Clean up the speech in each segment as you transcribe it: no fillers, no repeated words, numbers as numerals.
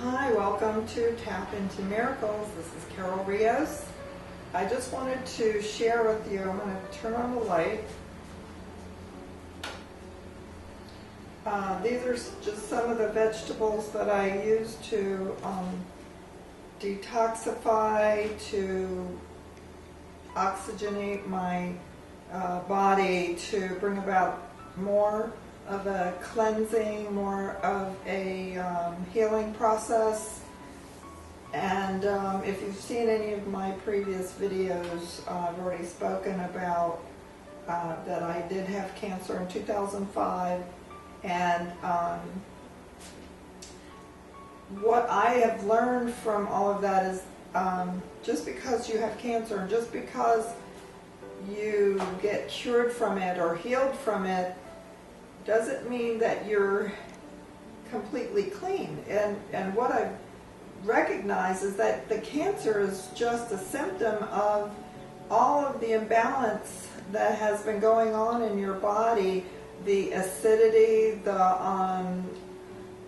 Hi, welcome to Tap Into Miracles. This is Carol Rios. I just wanted to share with you, I'm going to turn on the light. These are just some of the vegetables that I use to detoxify, to oxygenate my body, to bring about more of a cleansing, more of a healing process. And if you've seen any of my previous videos, I've already spoken about that I did have cancer in 2005, and what I have learned from all of that is just because you have cancer and just because you get cured from it or healed from it doesn't mean that you're completely clean. And what I've recognized is that the cancer is just a symptom of all of the imbalance that has been going on in your body, the acidity, the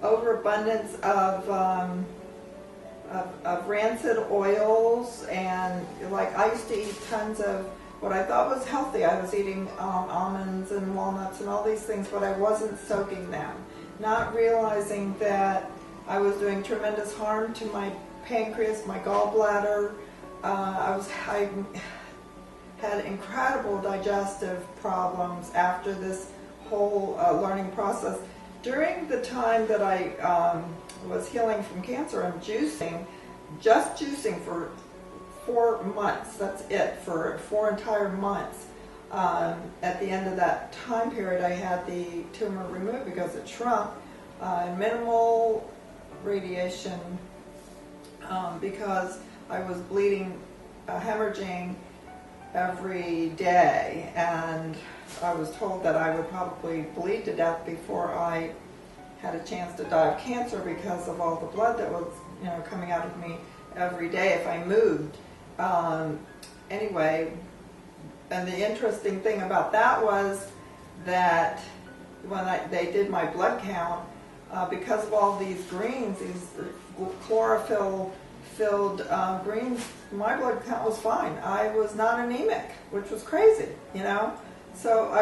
overabundance of rancid oils, and like I used to eat tons of what I thought was healthy. I was eating almonds and walnuts and all these things, but I wasn't soaking them, not realizing that I was doing tremendous harm to my pancreas, my gallbladder. I had incredible digestive problems after this whole learning process. During the time that I was healing from cancer, I'm juicing, just juicing for 4 months. That's it, for 4 entire months. At the end of that time period, I had the tumor removed because it shrunk. Minimal radiation because I was bleeding, hemorrhaging every day, and I was told that I would probably bleed to death before I had a chance to die of cancer because of all the blood that was, coming out of me every day if I moved. Anyway, and the interesting thing about that was that when they did my blood count, because of all these greens, these chlorophyll-filled greens, my blood count was fine. I was not anemic, which was crazy, So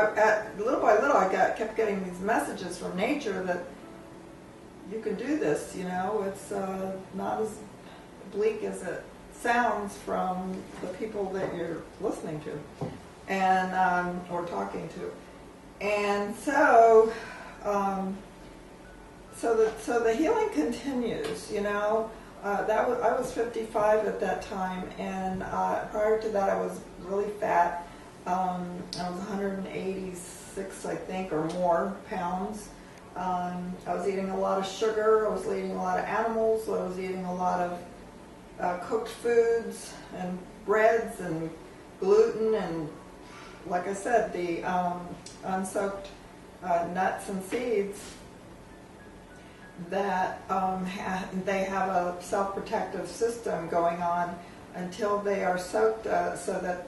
little by little, I kept getting these messages from nature that you can do this. It's not as bleak as it sounds from the people that you're listening to and or talking to. And so the healing continues. I was 55 at that time, and prior to that I was really fat. I was 186, I think, or more pounds. I was eating a lot of sugar, I was eating a lot of animals, I was eating a lot of cooked foods and breads and gluten, and like I said, the unsoaked nuts and seeds that they have a self-protective system going on until they are soaked so that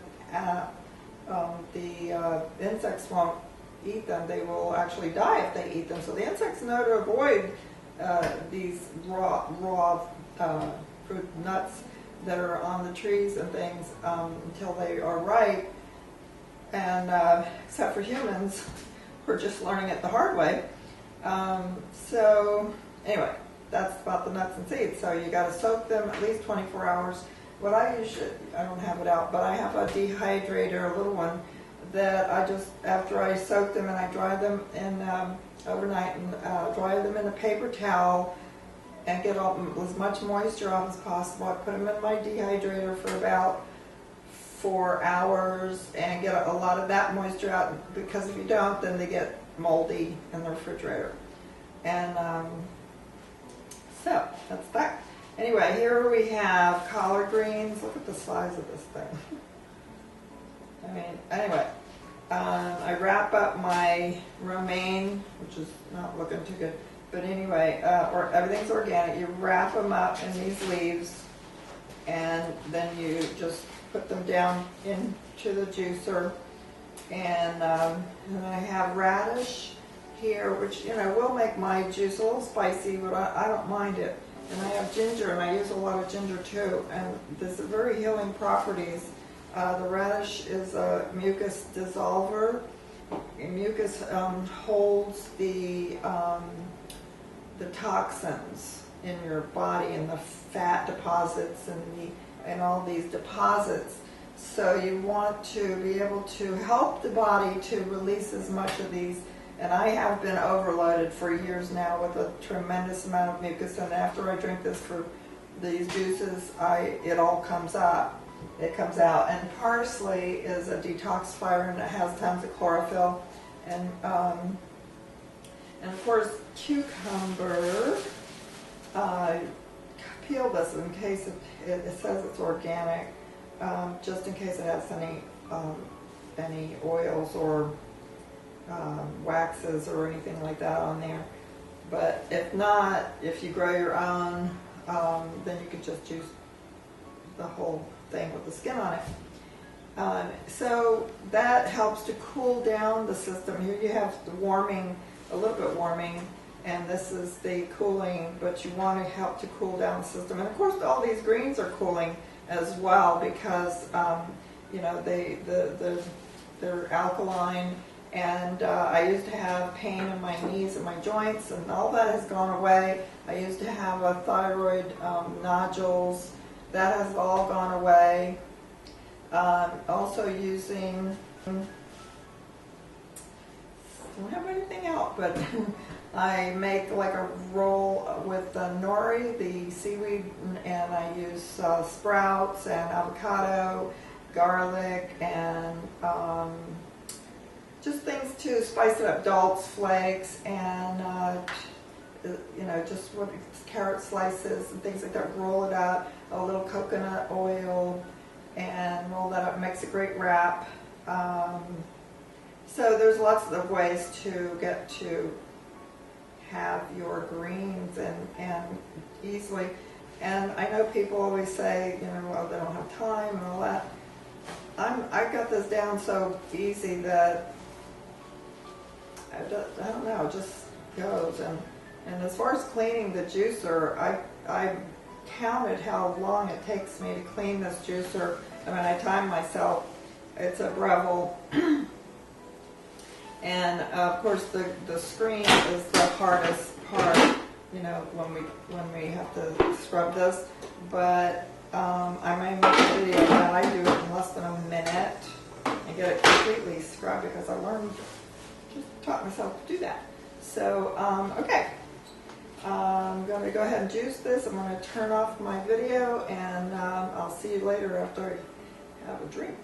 the insects won't eat them. They will actually die if they eat them. So the insects know to avoid these raw fruit nuts that are on the trees and things until they are ripe. And except for humans, we're just learning it the hard way. So anyway, that's about the nuts and seeds. So you got to soak them at least 24 hours. What I usually, I don't have it out, but I have a dehydrator, a little one, that I just, after I soak them and I dry them in overnight and dry them in a paper towel and get as much moisture off as possible. I put them in my dehydrator for about 4 hours and get a lot of that moisture out, because if you don't, then they get moldy in the refrigerator. And so that's that. Anyway, here we have collard greens. Look at the size of this thing. I mean, anyway, I wrap up my romaine, which is not looking too good, but anyway, or everything's organic. You wrap them up in these leaves, and then you just put them down into the juicer. And then I have radish here, which will make my juice a little spicy, but I don't mind it. And I have ginger, and I use a lot of ginger too. And there's very healing properties. The radish is a mucus dissolver. Mucus holds the toxins in your body and the fat deposits and all these deposits. So you want to be able to help the body to release as much of these. And I have been overloaded for years now with a tremendous amount of mucus. And after I drink this for these juices, it all comes up. It comes out. And parsley is a detoxifier, and it has tons of chlorophyll. And of course, cucumber. Peel this in case it says it's organic, just in case it has any oils or waxes or anything like that on there. But if not, if you grow your own, then you could just juice the whole thing with the skin on it. So that helps to cool down the system. Here you have the warming, a little bit warming, and this is the cooling, but you want to help to cool down the system. And of course, all these greens are cooling as well because you know they're alkaline. And I used to have pain in my knees and my joints, and all that has gone away. I used to have a thyroid nodules. That has all gone away. Also using, don't have anything out, but I make like a roll with nori, the seaweed, and I use sprouts and avocado, garlic, and just things to spice it up, Dalt's flakes, and you know, just what carrot slices and things like that. Roll it up, a little coconut oil, and roll that up. Makes a great wrap. So there's lots of ways to get to have your greens and easily. And I know people always say, you know, well, they don't have time and all that. I got this down so easy that I don't know, it just goes. And as far as cleaning the juicer, I counted how long it takes me to clean this juicer. I mean, I time myself. It's a Breville. And of course, the screen is the hardest part, you know, when we have to scrub this. But I may make a video that I do it in less than a minute and get it completely scrubbed because I just taught myself to do that. So, okay. I'm going to go ahead and juice this. I'm going to turn off my video, and I'll see you later after I have a drink.